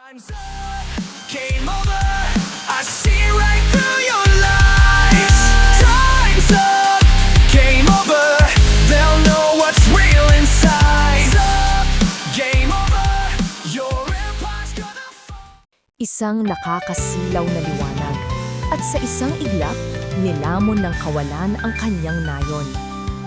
Time's up, game over. I see right through your lies. Time's up, game over. They'll know what's real inside. Time's up, game over. Your empire's gonna fall. Isang nakakasilaw na liwanag, at sa isang iglap, nilamon ng kawalan ang kanyang nayon.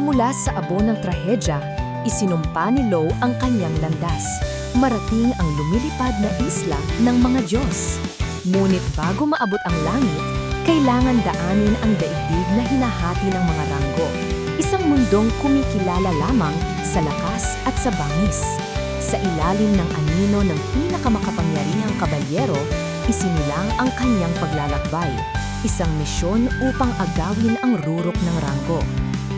Mula sa abo ng trahedya, isinumpa ni Lo ang kanyang landas, marating ang lumilipad na isla ng mga Diyos. Ngunit bago maabot ang langit, kailangan daanin ang daigdig na hinahati ng mga ranggo, isang mundong kumikilala lamang sa lakas at sa bangis. Sa ilalim ng anino ng pinakamakapangyarihang kabalyero, isinilang ang kanyang paglalakbay, isang misyon upang agawin ang rurok ng ranggo.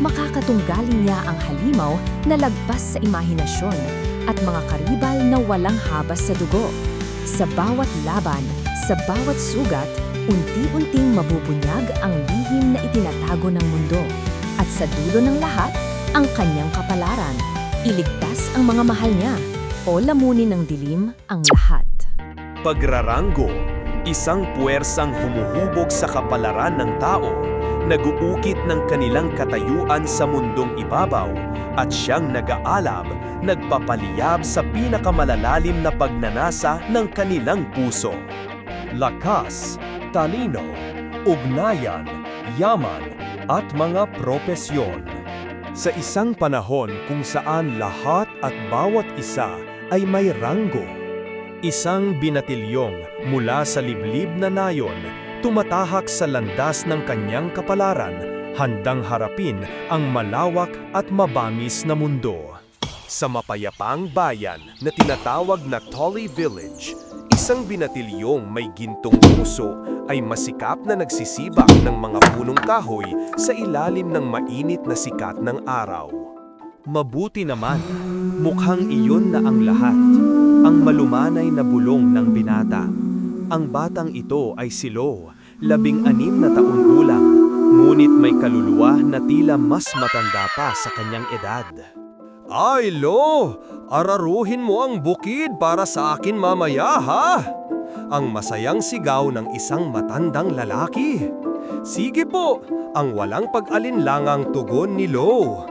Makakatunggali niya ang halimaw na lagpas sa imahinasyon at mga karibal na walang habas sa dugo. Sa bawat laban, sa bawat sugat, unti-unting mabubunyag ang lihim na itinatago ng mundo. At sa dulo ng lahat, ang kanyang kapalaran. Iligtas ang mga mahal niya o lamunin ng dilim ang lahat. Pagraranggo, isang puwersang humuhubog sa kapalaran ng tao, naguukit ng kanilang katayuan sa mundong ibabaw, at siyang nag-aalab, nagpapaliyab sa pinakamalalalim na pagnanasa ng kanilang puso. Lakas, talino, ugnayan, yaman, at mga propesyon. Sa isang panahon kung saan lahat at bawat isa ay may ranggo, isang binatilyong mula sa liblib na nayon, tumatahak sa landas ng kanyang kapalaran, handang harapin ang malawak at mabamis na mundo. Sa mapayapang bayan na tinatawag na Tolly Village, isang binatilyong may gintong puso ay masikap na nagsisibak ng mga punong kahoy sa ilalim ng mainit na sikat ng araw. Mabuti naman, mukhang iyon na ang lahat, ang malumanay na bulong ng binata. Ang batang ito ay si Lo, 16 na taon gulang, ngunit may kaluluwa na tila mas matanda pa sa kanyang edad. Ay Lo, araruhin mo ang bukid para sa akin mamaya ha? Ang masayang sigaw ng isang matandang lalaki. Sige po, ang walang pag-alinlangang tugon ni Lo.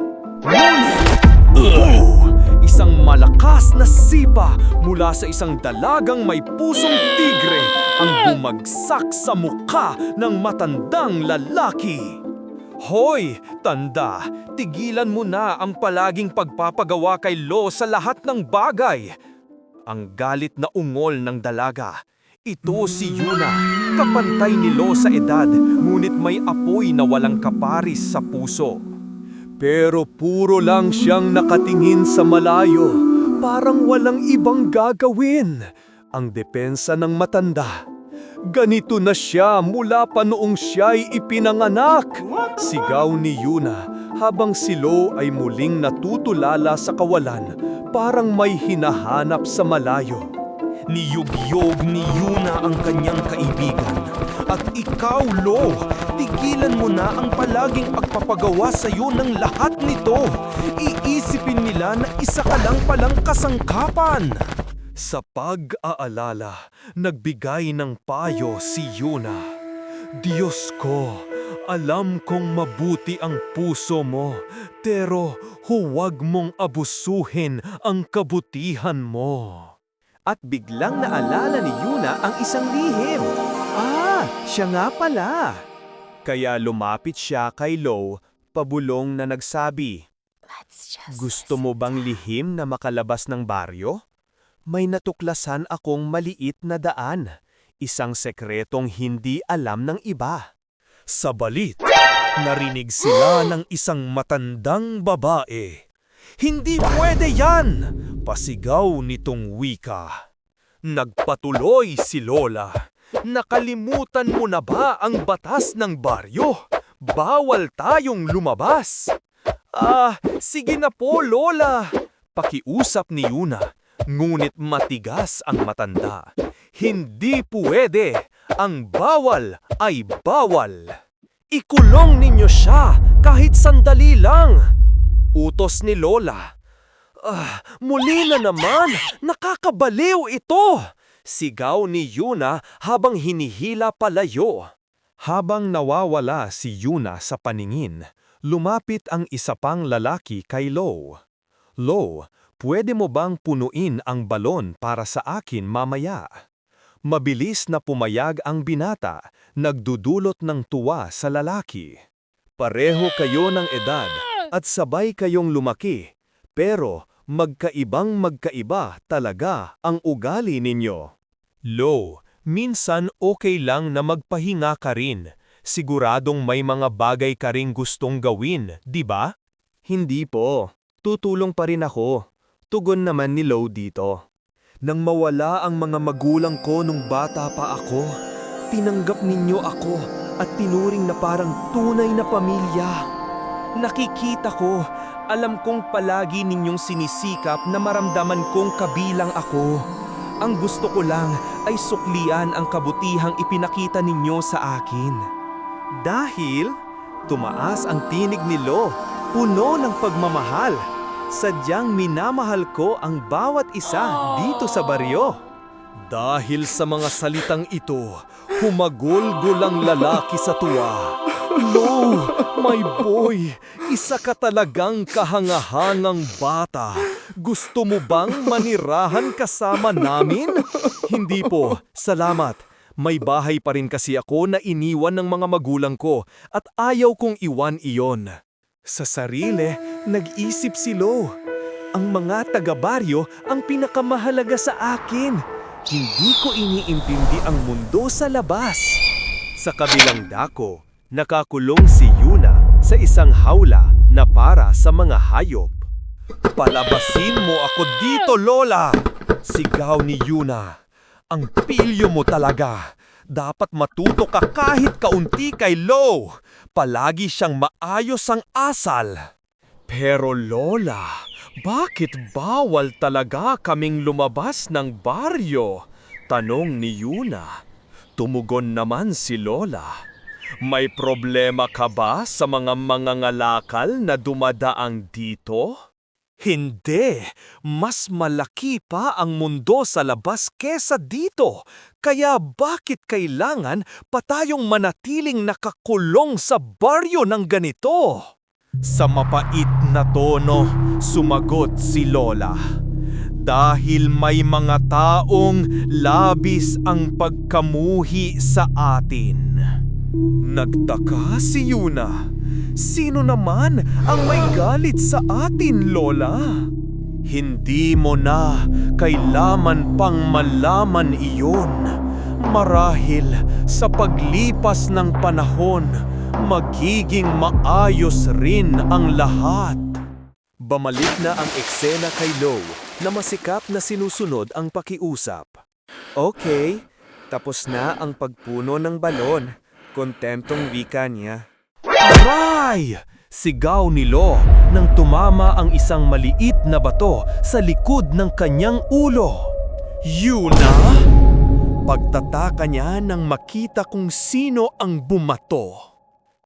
Isang malakas na sipa mula sa isang dalagang may pusong tigre ang bumagsak sa mukha ng matandang lalaki. Hoy, tanda, tigilan mo na ang palaging pagpapagawa kay Lo sa lahat ng bagay. Ang galit na ungol ng dalaga. Ito si Yuna, kapantay ni Lo sa edad, ngunit may apoy na walang kaparis sa puso. Pero puro lang siyang nakatingin sa malayo, parang walang ibang gagawin. Ang depensa ng matanda. Ganito na siya mula pa noong siya'y ipinanganak. Sigaw ni Yuna habang si Lo ay muling natutulala sa kawalan, parang may hinahanap sa malayo. Niyugyog ni Yuna ang kanyang kaibigan. At ikaw, Lo, tigilan mo na ang palaging pagpapagawa sa iyo ng lahat nito. Iisipin nila na isa ka lang palang kasangkapan. Sa pag-aalala, nagbigay ng payo si Yuna. Diyos ko, alam kong mabuti ang puso mo, pero huwag mong abusuhin ang kabutihan mo. At biglang naalala ni Yuna ang isang lihim. Siya nga pala. Kaya lumapit siya kay Lo, pabulong na nagsabi, "Gusto mo bang lihim na makalabas ng baryo? May natuklasan akong maliit na daan, isang sekretong hindi alam ng iba." Sa balit, narinig sila ng isang matandang babae. "Hindi pwede yan!" Pasigaw nitong wika. Nagpatuloy si Lola. "Nakalimutan mo na ba ang batas ng baryo? Bawal tayong lumabas." Sige na po, Lola." Pakiusap ni Yuna, ngunit matigas ang matanda. "Hindi pwede. Ang bawal ay bawal. Ikulong ninyo siya kahit sandali lang." Utos ni Lola. Muli na naman, nakakabaliw ito. Sigaw ni Yuna habang hinihila palayo. Habang nawawala si Yuna sa paningin, lumapit ang isa pang lalaki kay Lo. Lo, pwede mo bang punuin ang balon para sa akin mamaya? Mabilis na pumayag ang binata, nagdudulot ng tuwa sa lalaki. Pareho kayo ng edad at sabay kayong lumaki, pero magkaibang-magkaiba talaga ang ugali ninyo. Lo, minsan okay lang na magpahinga ka rin. Siguradong may mga bagay ka ring gustong gawin, di ba? Hindi po. Tutulong pa rin ako. Tugon naman ni Lo dito. Nang mawala ang mga magulang ko nung bata pa ako, tinanggap ninyo ako at tinuring na parang tunay na pamilya. Nakikita ko, alam kong palagi ninyong sinisikap na maramdaman kong kabilang ako. Ang gusto ko lang ay suklian ang kabutihang ipinakita ninyo sa akin. Dahil tumaas ang tinig ni Lo, puno ng pagmamahal. Sadyang minamahal ko ang bawat isa dito sa baryo. Dahil sa mga salitang ito, humagulgol ang lalaki sa tuwa. Lo, my boy, isa ka talagang kahangahangang bata. Gusto mo bang manirahan kasama namin? Hindi po, salamat. May bahay pa rin kasi ako na iniwan ng mga magulang ko at ayaw kong iwan iyon. Sa sarili, nag-isip si Lo. Ang mga taga-baryo ang pinakamahalaga sa akin. Hindi ko iniintindi ang mundo sa labas. Sa kabilang dako, nakakulong si Yuna sa isang hawla na para sa mga hayop. Palabasin mo ako dito, Lola! Sigaw ni Yuna. Ang pilyo mo talaga. Dapat matuto ka kahit kaunti kay Lo. Palagi siyang maayos ang asal. Pero Lola, bakit bawal talaga kaming lumabas ng baryo? Tanong ni Yuna. Tumugon naman si Lola. May problema ka ba sa mga mangangalakal na dumadaang dito? Hindi! Mas malaki pa ang mundo sa labas kesa dito. Kaya bakit kailangan pa tayong manatiling nakakulong sa baryo ng ganito? Sa mapait na tono, sumagot si Lola. Dahil may mga taong labis ang pagkamuhi sa atin. Nagtaka si Yuna. Sino naman ang may galit sa atin, Lola? Hindi mo na kailanman pang malaman iyon. Marahil sa paglipas ng panahon, magiging maayos rin ang lahat. Bumalik na ang eksena kay Lo na masikap na sinusunod ang pakiusap. Okay, tapos na ang pagpuno ng balon. Kontentong wika niya. Aray! Sigaw ni Lo nang tumama ang isang maliit na bato sa likod ng kanyang ulo. Yuna? Pagtataka niya nang makita kung sino ang bumato.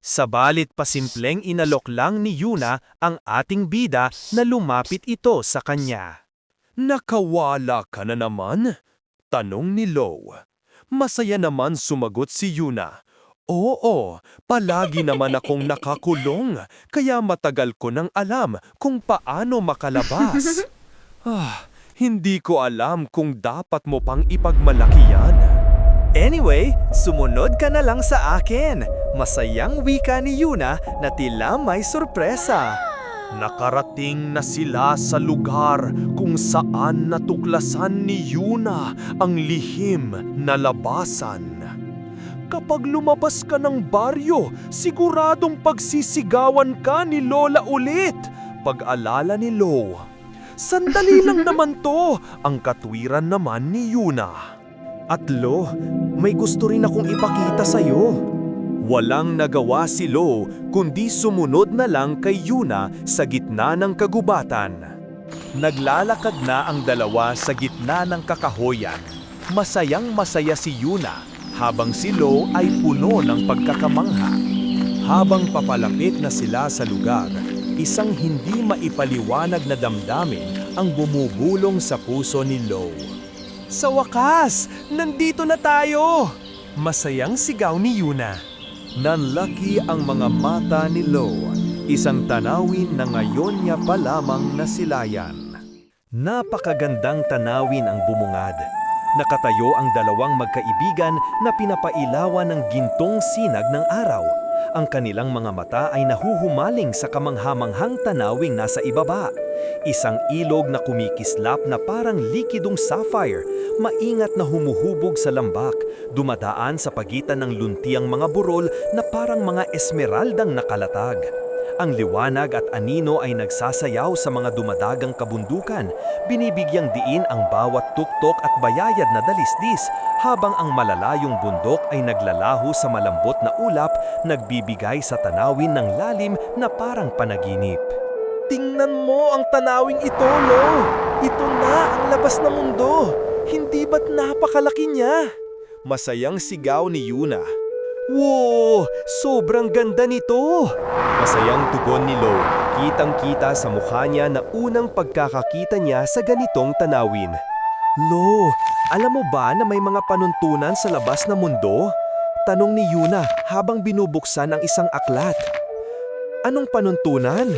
Sabalit pasimpleng inalok lang ni Yuna ang ating bida na lumapit ito sa kanya. Nakawala ka na naman? Tanong ni Lo. Masaya naman sumagot si Yuna. Oo, palagi naman akong nakakulong, kaya matagal ko nang alam kung paano makalabas. Hindi ko alam kung dapat mo pang ipagmalaki yan. Anyway, sumunod ka na lang sa akin. Masayang wika ni Yuna na tila may sorpresa. Nakarating na sila sa lugar kung saan natuklasan ni Yuna ang lihim na labasan. Kapag lumabas ka ng baryo, siguradong pagsisigawan ka ni Lola ulit. Pag-alala ni Lo. Sandali lang naman to, ang katwiran naman ni Yuna. At Lo, may gusto rin akong ipakita sa'yo. Walang nagawa si Lo, kundi sumunod na lang kay Yuna sa gitna ng kagubatan. Naglalakad na ang dalawa sa gitna ng kakahoyan. Masayang masaya si Yuna, habang si Lo ay puno ng pagkakamangha. Habang papalapit na sila sa lugar, isang hindi maipaliwanag na damdamin ang bumubulong sa puso ni Lo. Sa wakas, nandito na tayo! Masayang sigaw ni Yuna. Nanlaki ang mga mata ni Lo, isang tanawin na ngayon niya pa lamang nasilayan. Napakagandang tanawin ang bumungad. Nakatayo ang dalawang magkaibigan na pinapailawan ng gintong sinag ng araw. Ang kanilang mga mata ay nahuhumaling sa kamanghamanghang tanawing nasa ibaba. Isang ilog na kumikislap na parang likidong sapphire, maingat na humuhubog sa lambak, dumadaan sa pagitan ng luntiang mga burol na parang mga esmeraldang nakalatag. Ang liwanag at anino ay nagsasayaw sa mga dumadagang kabundukan, binibigyang diin ang bawat tuktok at bayayad na dalisdis, habang ang malalayong bundok ay naglalaho sa malambot na ulap, nagbibigay sa tanawin ng lalim na parang panaginip. Tingnan mo ang tanawing ito, Lo! Ito na ang labas na mundo! Hindi ba't napakalaki niya? Masayang sigaw ni Yuna. Wow! Sobrang ganda nito! Masayang tugon ni Lo, kitang-kita sa mukha niya na unang pagkakakita niya sa ganitong tanawin. Lo, alam mo ba na may mga panuntunan sa labas na mundo? Tanong ni Yuna habang binubuksan ang isang aklat. Anong panuntunan?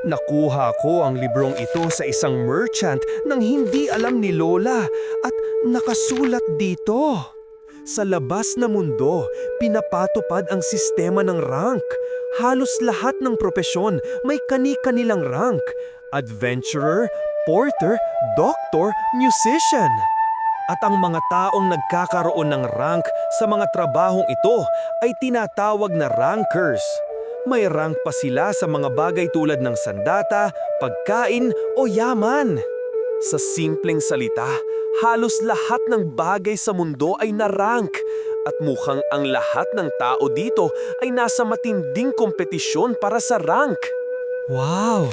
Nakuha ko ang librong ito sa isang merchant nang hindi alam ni Lola at nakasulat dito. Sa labas na mundo, pinapatupad ang sistema ng rank. Halos lahat ng propesyon may kani-kanilang rank. Adventurer, porter, doctor, musician. At ang mga taong nagkakaroon ng rank sa mga trabahong ito ay tinatawag na rankers. May rank pa sila sa mga bagay tulad ng sandata, pagkain o yaman. Sa simpleng salita, halos lahat ng bagay sa mundo ay na-rank at mukhang ang lahat ng tao dito ay nasa matinding kompetisyon para sa rank. Wow!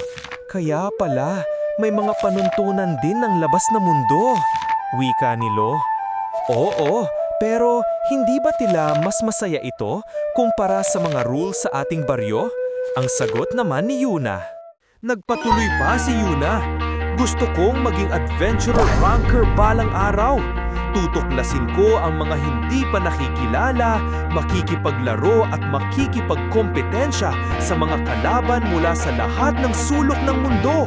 Kaya pala, may mga panuntunan din ng labas na mundo. Wika ni Lo. Oo, pero hindi ba tila mas masaya ito kumpara sa mga rules sa ating baryo? Ang sagot naman ni Yuna. Nagpatuloy pa si Yuna. Gusto kong maging adventurer ranker balang araw. Tutuklasin ko ang mga hindi pa nakikilala, makikipaglaro at makikipagkompetensya sa mga kalaban mula sa lahat ng sulok ng mundo.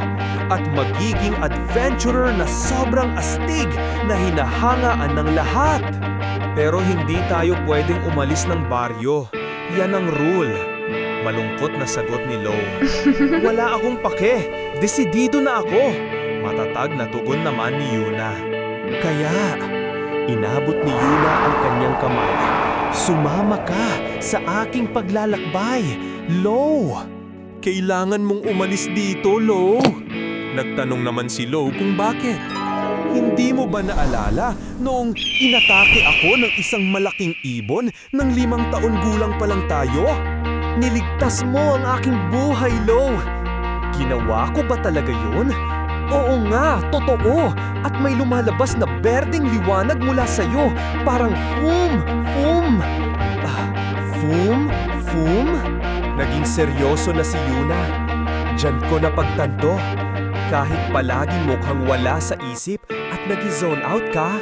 At magiging adventurer na sobrang astig na hinahangaan ng lahat. Pero hindi tayo pwedeng umalis ng baryo. Yan ang rule. Malungkot na sagot ni Lo. Wala akong pake. Desidido na ako. Matatag na tugon naman ni Yuna. Kaya, inabot ni Yuna ang kanyang kamay. Sumama ka sa aking paglalakbay, Lo. Kailangan mong umalis dito, Lo. Nagtanong naman si Lo kung bakit. Hindi mo ba naalala noong inatake ako ng isang malaking ibon nang 5 taon gulang pa lang tayo? Niligtas mo ang aking buhay, Lo. Ginawa ko ba talaga yun? Oo nga, totoo. At may lumalabas na berdeng liwanag mula sa'yo. Parang foom, foom. Foom, foom? Naging seryoso na si Yuna. Diyan ko napagtanto. Kahit palaging mukhang wala sa isip at nag-zone out ka,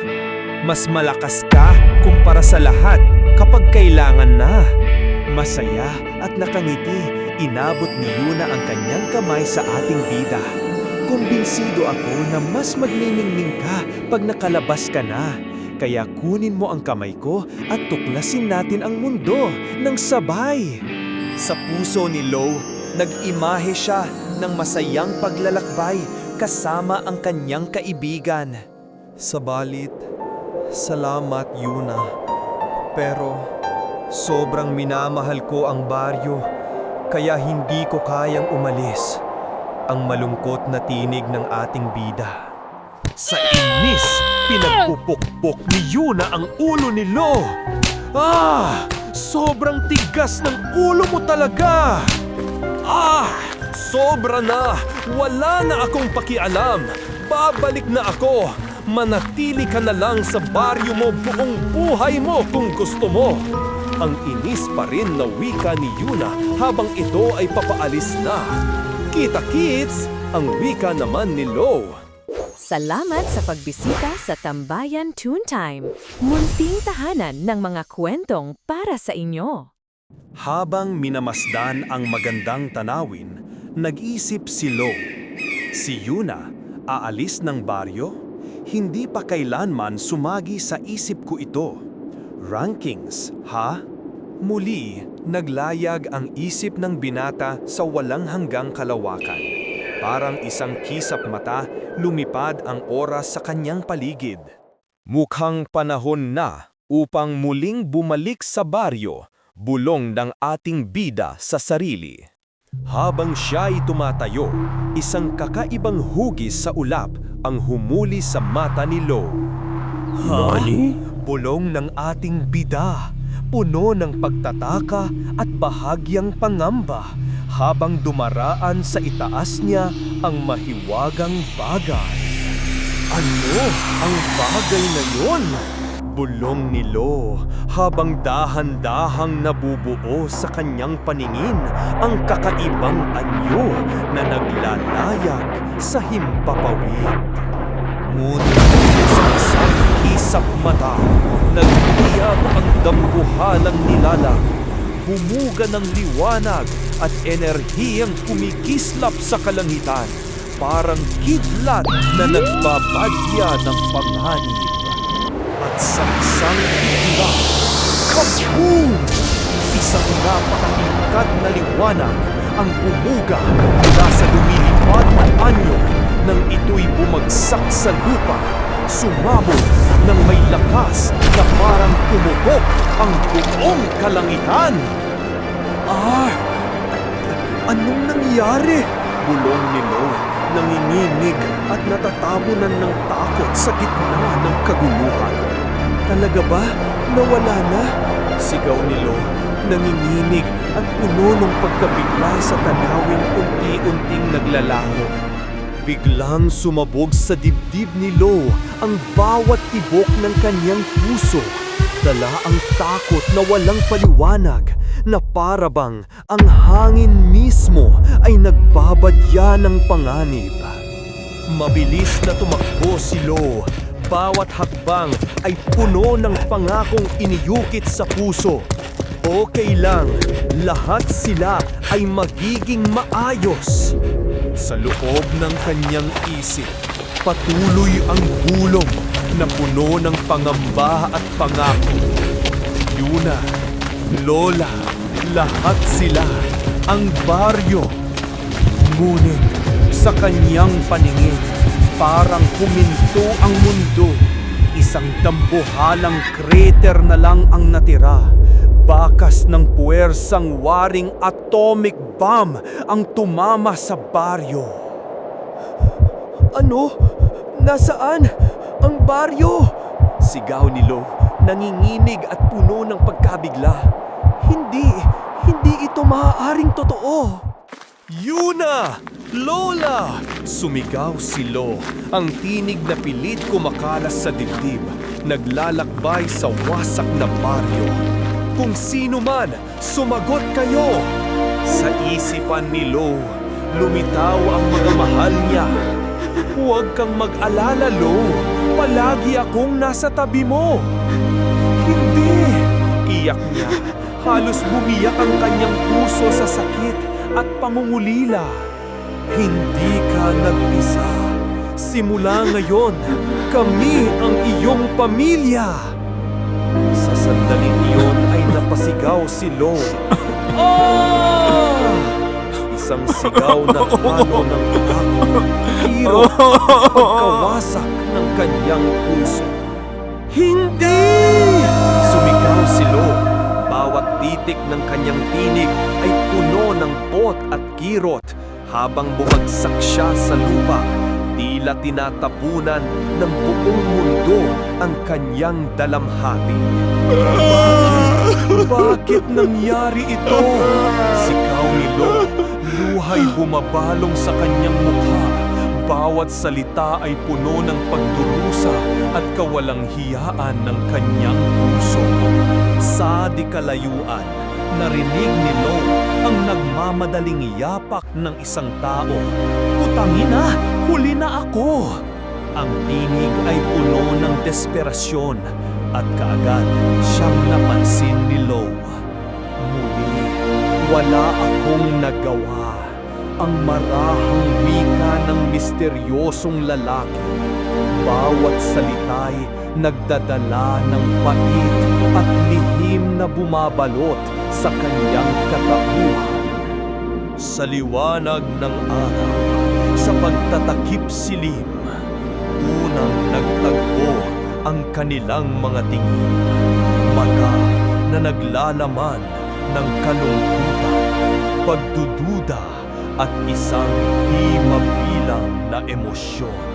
mas malakas ka kumpara sa lahat kapag kailangan na. Masaya at nakangiti, inabot ni Yuna ang kanyang kamay sa ating bida. Kumbinsido ako na mas magniningning ka pag nakalabas ka na. Kaya kunin mo ang kamay ko at tuklasin natin ang mundo ng sabay. Sa puso ni Lo, nag-imahe siya ng masayang paglalakbay kasama ang kanyang kaibigan. Sabalit, salamat Yuna. Pero sobrang minamahal ko ang baryo, kaya hindi ko kayang umalis. Ang malungkot na tinig ng ating bida. Sa inis, pinagpupukpok ni Yuna ang ulo ni Lo. Sobrang tigas ng ulo mo talaga! Sobra na! Wala na akong pakialam! Babalik na ako! Manatili ka na lang sa baryo mo buong buhay mo kung gusto mo! Ang inis pa rin na wika ni Yuna habang ito ay papaalis na. Kita-kits, ang wika naman ni Lo. Salamat sa pagbisita sa Tambayan Toontime, munting tahanan ng mga kwentong para sa inyo. Habang minamasdan ang magandang tanawin, nag-isip si Lo. Si Yuna, aalis ng baryo? Hindi pa kailanman sumagi sa isip ko ito. Rankings, ha? Muli, naglayag ang isip ng binata sa walang hanggang kalawakan. Parang isang kisap mata, lumipad ang oras sa kanyang paligid. Mukhang panahon na upang muling bumalik sa baryo, bulong ng ating bida sa sarili. Habang siya'y tumatayo, isang kakaibang hugis sa ulap ang humuli sa mata ni Lo. Nani? Bulong ng ating bida, puno ng pagtataka at bahagyang pangamba habang dumaraan sa itaas niya ang mahiwagang bagay. Ano ang bagay na yon? Bulong ni Lo habang dahan-dahang nabubuo sa kanyang paningin ang kakaibang anyo na naglalayag sa himpapawid. Ngunit sa isang kisap mata, nagtiyab ang dambuhalang nilalang. Bumuga ng liwanag at enerhiyang kumikislap sa kalangitan, parang kidlat na nagbabadya ng panganib. At sa isang bigla, kaboom! Isang napakatingkad na liwanag ang bumuga mula sa lumilipad na anyo nang ito'y bumagsak sa lupa, sumabog ng may lakas na parang tumubok ang buong kalangitan. Anong nangyari? Bulong ni Lo, nanginginig at natatabunan ng takot sa gitna ng kaguluhan. Talaga ba? Nawala na? Sigaw ni Lo, nanginginig at puno ng pagkabigla sa tanawing unti-unting naglalaho. Biglang sumabog sa dibdib ni Lo ang bawat tibok ng kanyang puso. Dala ang takot na walang paliwanag, na parabang ang hangin mismo ay nagbabadya ng panganib. Mabilis na tumakbo si Lo. Bawat hakbang ay puno ng pangakong iniyukit sa puso. Okay lang, lahat sila ay magiging maayos. Sa loob ng kanyang isip, patuloy ang bulong na puno ng pangamba at pangako. Yuna, Lola, lahat sila, ang baryo. Ngunit sa kanyang paningin, parang huminto ang mundo. Isang dambuhalang crater na lang ang natira. Bakas ng puwersang waring atomic bomb ang tumama sa baryo. Ano? Nasaan? Ang baryo? Sigaw ni Lo, nanginginig at puno ng pagkabigla. Hindi ito maaaring totoo. Yuna! Lola! Sumigaw si Lo, ang tinig na pilit kumakalas sa dibdib, naglalakbay sa wasak na baryo. Kung sino man, sumagot kayo! Sa isipan ni Lo, lumitaw ang mga mahal niya. Huwag kang mag-alala, Lo. Palagi akong nasa tabi mo. Hindi! Iyak niya. Halos bumiyak ang kanyang puso sa sakit at pangungulila. Hindi ka nag-isa. Simula ngayon, kami ang iyong pamilya. Sa sandaling iyon ay napasigaw si Lo. Isang sigaw na halo ng takot, hirap at pagkawasak ng kanyang puso. Hindi! Sumigaw si Lo. Bawat titik ng kanyang tinig ay puno ng bot at kirot habang bumagsak siya sa lupa. Tila tinatapunan ng buong mundo ang kanyang dalamhati. Bakit nangyari ito? Sigaw ni Lo, luhay bumabalong sa kanyang mukha. Bawat salita ay puno ng pagdurusa at kawalang hiyaan ng kanyang puso. Sa di kalayuan, narinig ni Lo ang nagmamadaling yapak ng isang tao. Putangina, huli na ako! Ang tinig ay puno ng desperasyon at kaagad siyang napansin ni Lo. Muli, wala akong nagawa. Ang marahang wika ng misteryosong lalaki. Bawat salita'y nagdadala ng pait at lihim na bumabalot sa kanyang katauhan. Sa liwanag ng araw, sa pagtatakip silim, unang nagtagpo ang kanilang mga tingin. Mata na naglalaman ng kalungkutan, pagdududa at isang di mabilang na emosyon.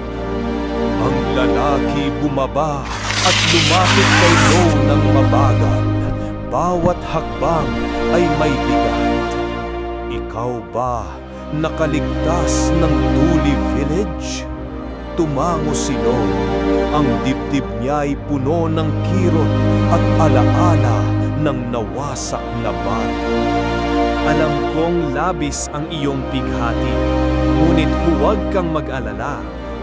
Ang lalaki bumaba at lumapit kay Lo ng mabagal. Bawat hakbang ay may bigat. Ikaw ba nakaligtas ng Tuli Village? Tumango si Lo. Ang dibdib niya ay puno ng kirot at alaala ng nawasak na bago. Alam kong labis ang iyong pighati, ngunit huwag kang mag-alala.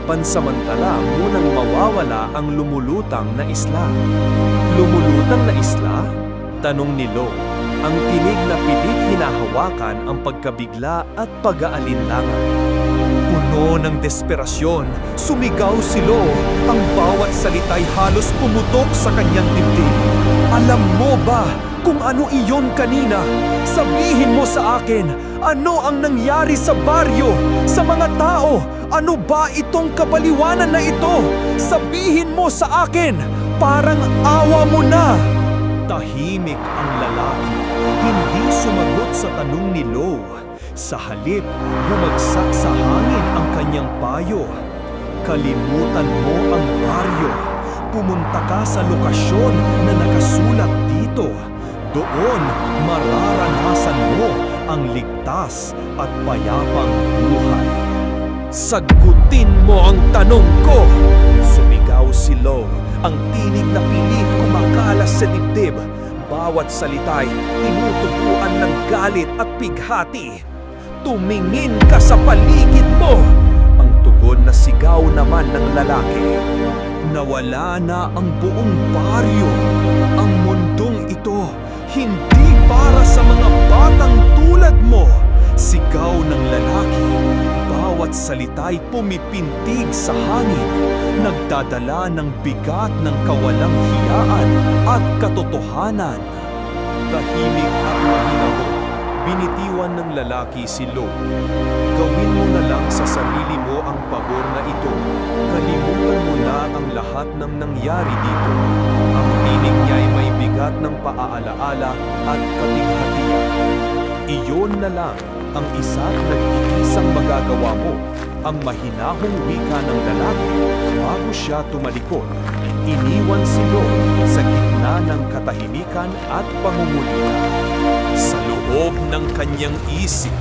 Pansamantala munang mawawala ang lumulutang na isla. Lumulutang na isla? Tanong ni Lo. Ang tinig na pilit hinahawakan ang pagkabigla at pag-aalinlangan. Puno ng desperasyon, sumigaw si Lo. Ang bawat salita'y halos pumutok sa kanyang dibdib. Alam mo ba kung ano iyon kanina? Sabihin mo sa akin, ano ang nangyari sa baryo, sa mga tao? Ano ba itong kabaliwanan na ito? Sabihin mo sa akin, parang awa mo na! Tahimik ang lalaki, hindi sumagot sa tanong ni Lo. Sa halip, bumagsak sa hangin ang kanyang payo. Kalimutan mo ang baryo. Pumunta ka sa lokasyon na nakasulat dito. Doon, mararanasan mo ang ligtas at payapang buhay. Sagutin mo ang tanong ko! Sumigaw si Lo, ang tinig na pilit kumakalas sa dibdib. Bawat salita'y tinutubuan ng galit at pighati. Tumingin ka sa paligid mo! Ang tugon na sigaw naman ng lalaki. Nawala na ang buong baryo. Ang mundong ito, hindi para sa mga batang tulad mo. Sigaw ng lalaki. Bawat salita'y pumipintig sa hangin. Nagdadala ng bigat ng kawalang hiyaan at katotohanan. Tahimik at mahinahon. Binitiwan ng lalaki si Lo. Gawin mo na lang sa sarili mo ang pabor na ito. Kalimutan mo na ang lahat ng nangyari dito. Ang tinig niya ay may bigat ng paaalaala at kapighatian. Iyon na lang ang isa't nag-iisang magagawa mo. Ang mahinahong wika ng lalaki bago siya tumalikod. Iniwan si Lo sa gitna ng katahimikan at pangungulila. Sa loob ng kanyang isip,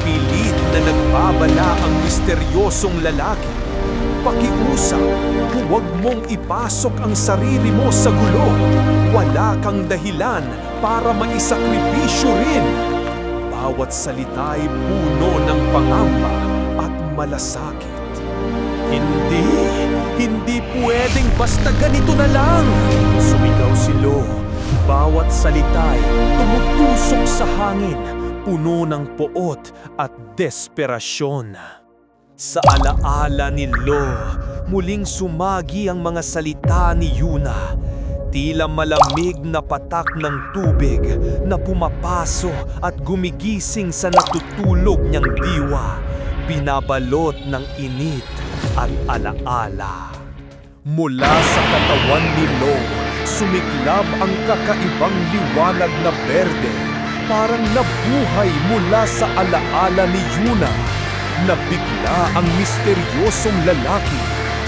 pilit na nagbabala ang misteryosong lalaki. Pakiusap, huwag mong ipasok ang sarili mo sa gulo. Wala kang dahilan para maisakripisyo rin. Bawat salita'y puno ng pangamba at malasakit. Hindi pwedeng basta ganito na lang! Sumigaw si Lo. Bawat salita'y tumutusok sa hangin, puno ng poot at desperasyon. Sa alaala ni Lo, muling sumagi ang mga salita ni Yuna. Tila malamig na patak ng tubig na pumapaso at gumigising sa natutulog niyang diwa, binabalot ng init at alaala. Mula sa katawan ni Lo, sumiklab ang kakaibang liwanag na berde, parang nabuhay mula sa alaala ni Yuna. Nabigla ang misteryosong lalaki,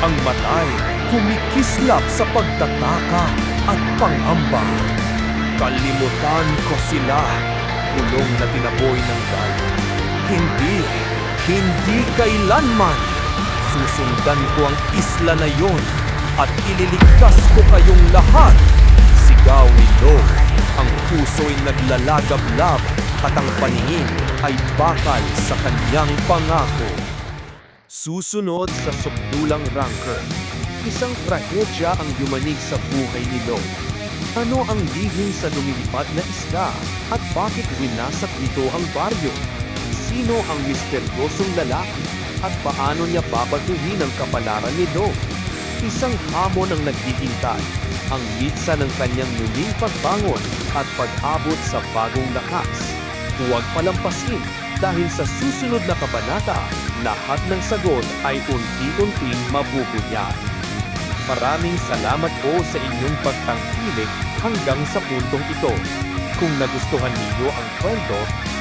ang matay kumikislap sa pagtataka at pangamba. Kalimutan ko sila, bulong na tinaboy ng galit. Hindi kailanman. Susundan ko ang isla na yon at ililigtas ko kayong lahat. Sigaw ni Lo, ang puso'y naglalagablab at ang paningin ay bakal sa kanyang pangako. Susunod sa sukdulang Ranker, isang trahedya ang yumanig sa buhay ni Lo. Ano ang lihim sa lumilipad na isda at bakit winasak nito ang baryo? Sino ang misteryosong lalaki at paano niya babatuhin ang kapalaran ni Lo? Isang hamon ang naghihintay, ang mitsa ng kanyang muling pagbangon at pag-abot sa bagong lakas. Huwag palampasin dahil sa susunod na kabanata, lahat ng sagot ay unti-unting mabubunyag. Maraming salamat po sa inyong pagtangkilik hanggang sa puntong ito. Kung nagustuhan ninyo ang kwento,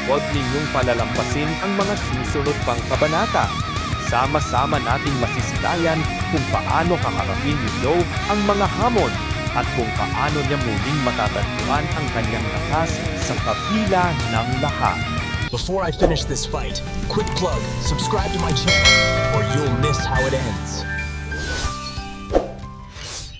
huwag ninyong palalampasin ang mga susunod pang kabanata. Sama-sama nating masisilayan kung paano kaharapin ni Lo ang mga hamon at kung paano niya muling matatagpuan ang kanyang lakas sa kabila ng lahat. Before I finish this fight, quick plug, subscribe to my channel or you'll miss how it ends.